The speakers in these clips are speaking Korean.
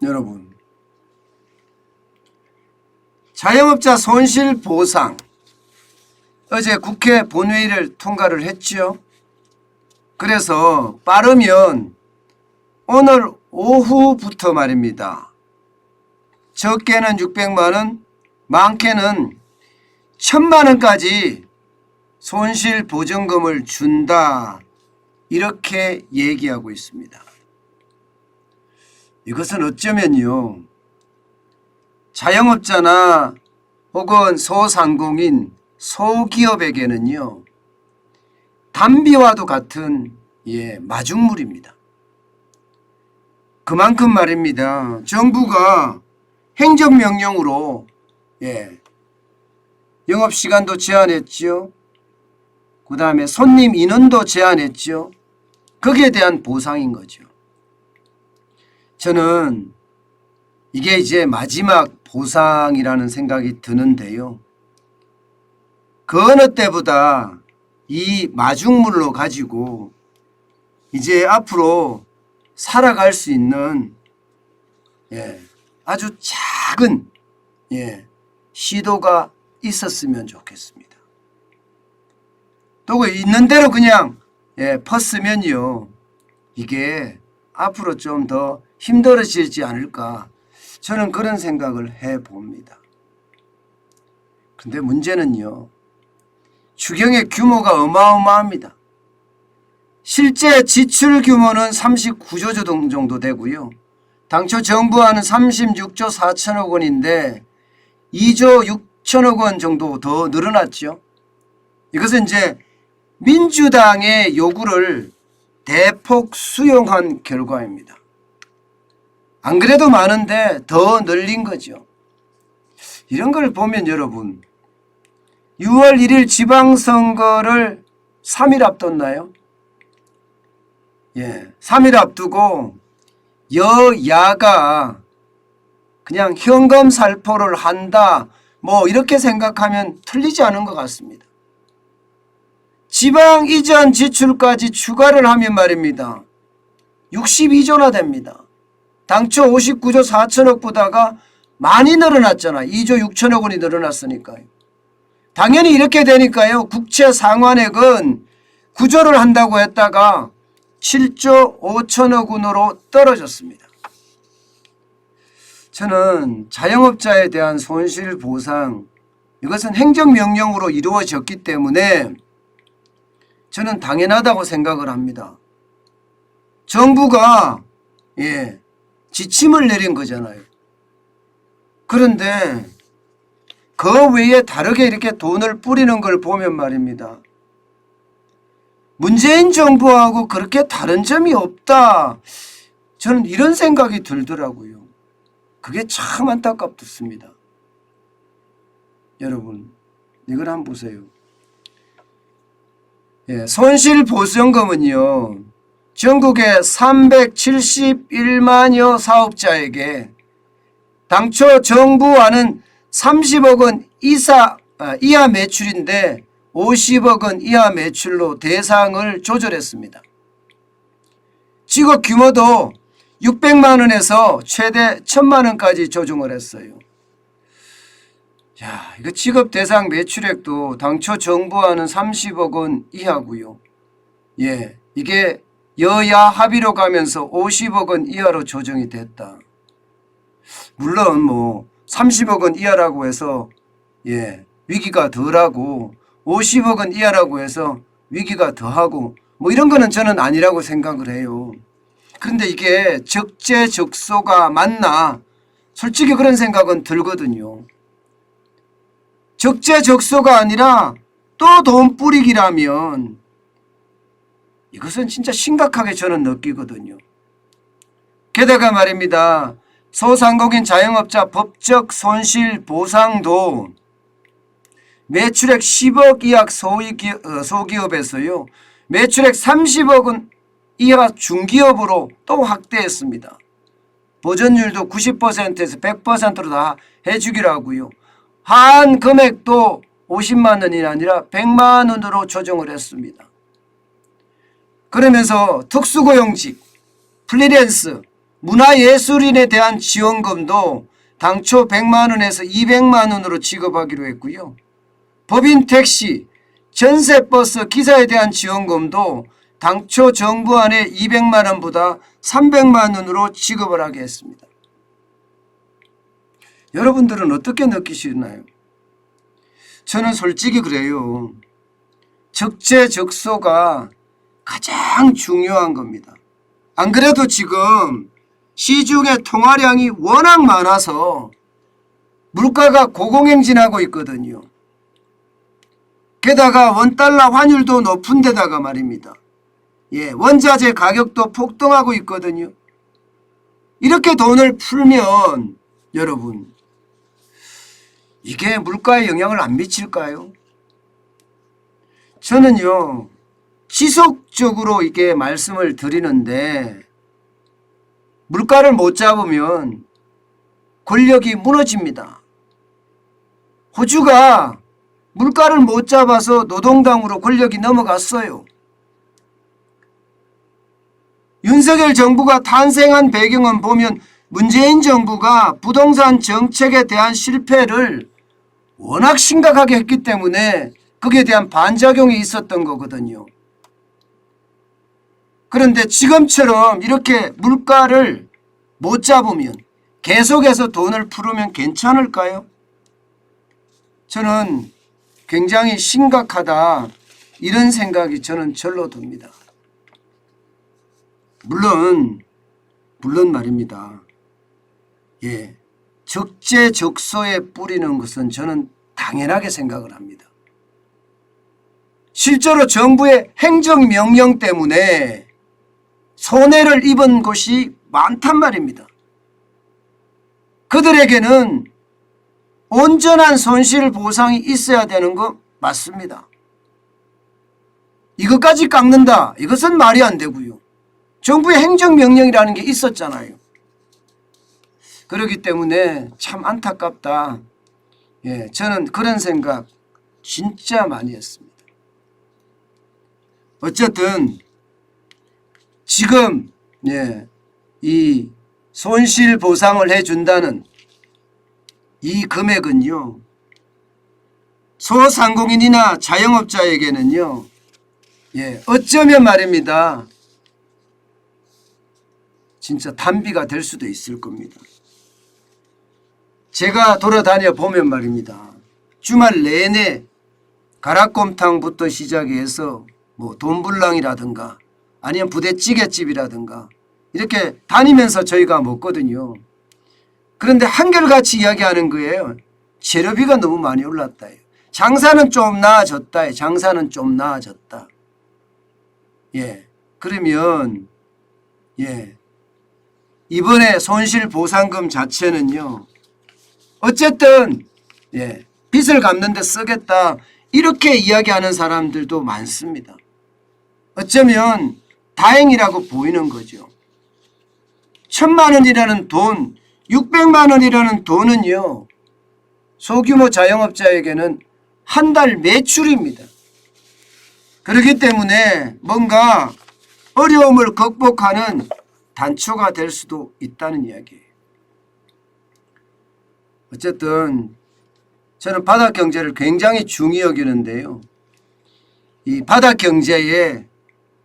여러분, 자영업자 손실보상 어제 국회 본회의를 통과를 했죠. 그래서 빠르면 오늘 오후부터 말입니다. 적게는 600만원, 많게는 1000만원까지 손실보전금을 준다, 이렇게 얘기하고 있습니다. 이것은 어쩌면요, 자영업자나 혹은 소상공인, 소기업에게는요, 담비와도 같은 마중물입니다. 그만큼 말입니다. 정부가 행정명령으로 영업시간도 제한했죠. 그 다음에 손님 인원도 제한했죠. 거기에 대한 보상인 거죠. 저는 이게 이제 마지막 보상이라는 생각이 드는데요. 그 어느 때보다 이 마중물로 가지고 이제 앞으로 살아갈 수 있는 아주 작은 시도가 있었으면 좋겠습니다. 또 있는 대로 그냥 펐으면요, 이게 앞으로 좀 더 힘들어지지 않을까, 저는 그런 생각을 해봅니다. 그런데 문제는요, 추경의 규모가 어마어마합니다. 실제 지출 규모는 39조 정도 되고요. 당초 정부안은 36조 4천억 원인데 2조 6천억 원 정도 더 늘어났죠. 이것은 이제 민주당의 요구를 대폭 수용한 결과입니다. 안 그래도 많은데 더 늘린 거죠. 이런 걸 보면 여러분, 6월 1일 지방선거를 3일 앞뒀나요? 3일 앞두고 여야가 그냥 현금 살포를 한다, 뭐 이렇게 생각하면 틀리지 않은 것 같습니다. 지방 이전 지출까지 추가를 하면 말입니다, 62조나 됩니다. 당초 59조 4천억보다가 많이 늘어났잖아. 2조 6천억 원이 늘어났으니까요. 당연히 이렇게 되니까요, 국채 상환액은 9조를 한다고 했다가 7조 5천억 원으로 떨어졌습니다. 저는 자영업자에 대한 손실보상, 이것은 행정명령으로 이루어졌기 때문에 저는 당연하다고 생각을 합니다. 정부가 지침을 내린 거잖아요. 그런데 그 외에 다르게 이렇게 돈을 뿌리는 걸 보면 말입니다, 문재인 정부하고 그렇게 다른 점이 없다, 저는 이런 생각이 들더라고요. 그게 참 안타깝습니다. 여러분, 이걸 한번 보세요. 손실보전금은요, 전국의 371만여 사업자에게 당초 정부안은 30억 원 이하 매출인데 50억 원 이하 매출로 대상을 조절했습니다. 직업 규모도 600만 원에서 최대 1000만 원까지 조정을 했어요. 자, 이거 직업 대상 매출액도 당초 정부안은 30억 원 이하고요. 이게 여야 합의로 가면서 50억 원 이하로 조정이 됐다. 물론 뭐 30억 원 이하라고 해서 위기가 덜하고 50억 원 이하라고 해서 위기가 더하고 뭐 이런 거는 저는 아니라고 생각을 해요. 그런데 이게 적재적소가 맞나? 솔직히 그런 생각은 들거든요. 적재적소가 아니라 또 돈 뿌리기라면 이것은 진짜 심각하게 저는 느끼거든요. 게다가 말입니다, 소상공인 자영업자 법적 손실보상도 매출액 10억 이하 소기업에서요, 매출액 30억 원 이하 중기업으로 또 확대했습니다. 보전율도 90%에서 100%로 다 해주기로 하고요. 한 금액도 50만 원이 아니라 100만 원으로 조정을 했습니다. 그러면서 특수고용직, 프리랜서, 문화예술인에 대한 지원금도 당초 100만 원에서 200만 원으로 지급하기로 했고요. 법인 택시, 전세버스 기사에 대한 지원금도 당초 정부안의 200만 원보다 300만 원으로 지급을 하게 했습니다. 여러분들은 어떻게 느끼시나요? 저는 솔직히 그래요. 적재적소가 가장 중요한 겁니다. 안 그래도 지금 시중에 통화량이 워낙 많아서 물가가 고공행진하고 있거든요. 게다가 원달러 환율도 높은 데다가 말입니다. 원자재 가격도 폭등하고 있거든요. 이렇게 돈을 풀면 여러분, 이게 물가에 영향을 안 미칠까요? 저는요, 지속적으로 이게 말씀을 드리는데 물가를 못 잡으면 권력이 무너집니다. 호주가 물가를 못 잡아서 노동당으로 권력이 넘어갔어요. 윤석열 정부가 탄생한 배경은 보면 문재인 정부가 부동산 정책에 대한 실패를 워낙 심각하게 했기 때문에 거기에 대한 반작용이 있었던 거거든요. 그런데 지금처럼 이렇게 물가를 못 잡으면 계속해서 돈을 풀으면 괜찮을까요? 저는 굉장히 심각하다, 이런 생각이 저는 절로 듭니다. 물론 말입니다. 적재적소에 뿌리는 것은 저는 당연하게 생각을 합니다. 실제로 정부의 행정명령 때문에 손해를 입은 곳이 많단 말입니다. 그들에게는 온전한 손실 보상이 있어야 되는 거 맞습니다. 이것까지 깎는다, 이것은 말이 안 되고요. 정부의 행정명령이라는 게 있었잖아요. 그렇기 때문에 참 안타깝다. 저는 그런 생각 진짜 많이 했습니다. 어쨌든 지금 이 손실 보상을 해준다는 이 금액은요, 소상공인이나 자영업자에게는요, 어쩌면 말입니다, 진짜 단비가 될 수도 있을 겁니다. 제가 돌아다녀 보면 말입니다, 주말 내내 가락곰탕부터 시작해서 뭐 돈불랑이라든가 아니면 부대찌개집이라든가 이렇게 다니면서 저희가 먹거든요. 그런데 한결같이 이야기하는 거예요. 재료비가 너무 많이 올랐다. 장사는 좀 나아졌다. 장사는 좀 나아졌다. 그러면 이번에 손실보상금 자체는요, 어쨌든 빚을 갚는 데 쓰겠다, 이렇게 이야기하는 사람들도 많습니다. 어쩌면 다행이라고 보이는 거죠. 1,000만 원이라는 돈, 600만 원이라는 돈은요, 소규모 자영업자에게는 한 달 매출입니다. 그렇기 때문에 뭔가 어려움을 극복하는 단초가 될 수도 있다는 이야기예요. 어쨌든 저는 바닷경제를 굉장히 중히 여기는데요, 이 바닷경제에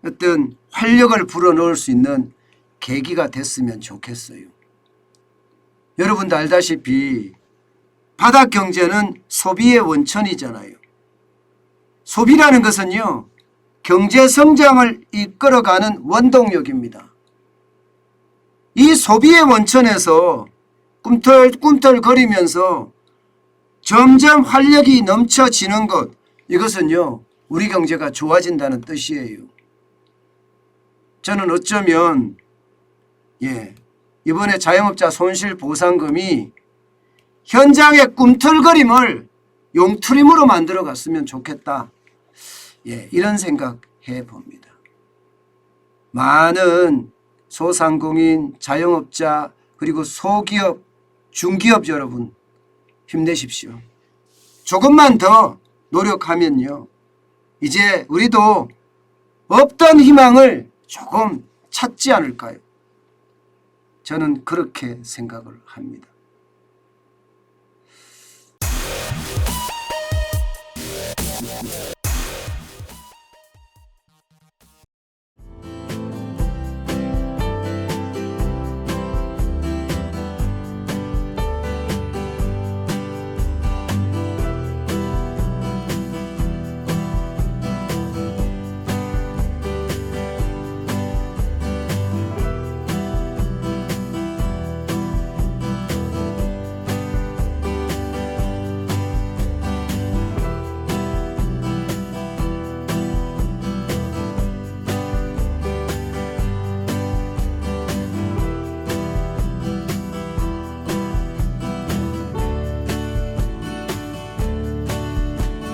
어떤 활력을 불어넣을 수 있는 계기가 됐으면 좋겠어요. 여러분도 알다시피 바닷경제는 소비의 원천이잖아요. 소비라는 것은요, 경제성장을 이끌어가는 원동력입니다. 이 소비의 원천에서 꿈틀꿈틀거리면서 점점 활력이 넘쳐지는 것, 이것은요, 우리 경제가 좋아진다는 뜻이에요. 저는 어쩌면 이번에 자영업자 손실보상금이 현장의 꿈틀거림을 용트림으로 만들어 갔으면 좋겠다, 이런 생각해 봅니다. 많은 소상공인, 자영업자, 그리고 소기업, 중기업 여러분, 힘내십시오. 조금만 더 노력하면요, 이제 우리도 없던 희망을 조금 찾지 않을까요? 저는 그렇게 생각을 합니다.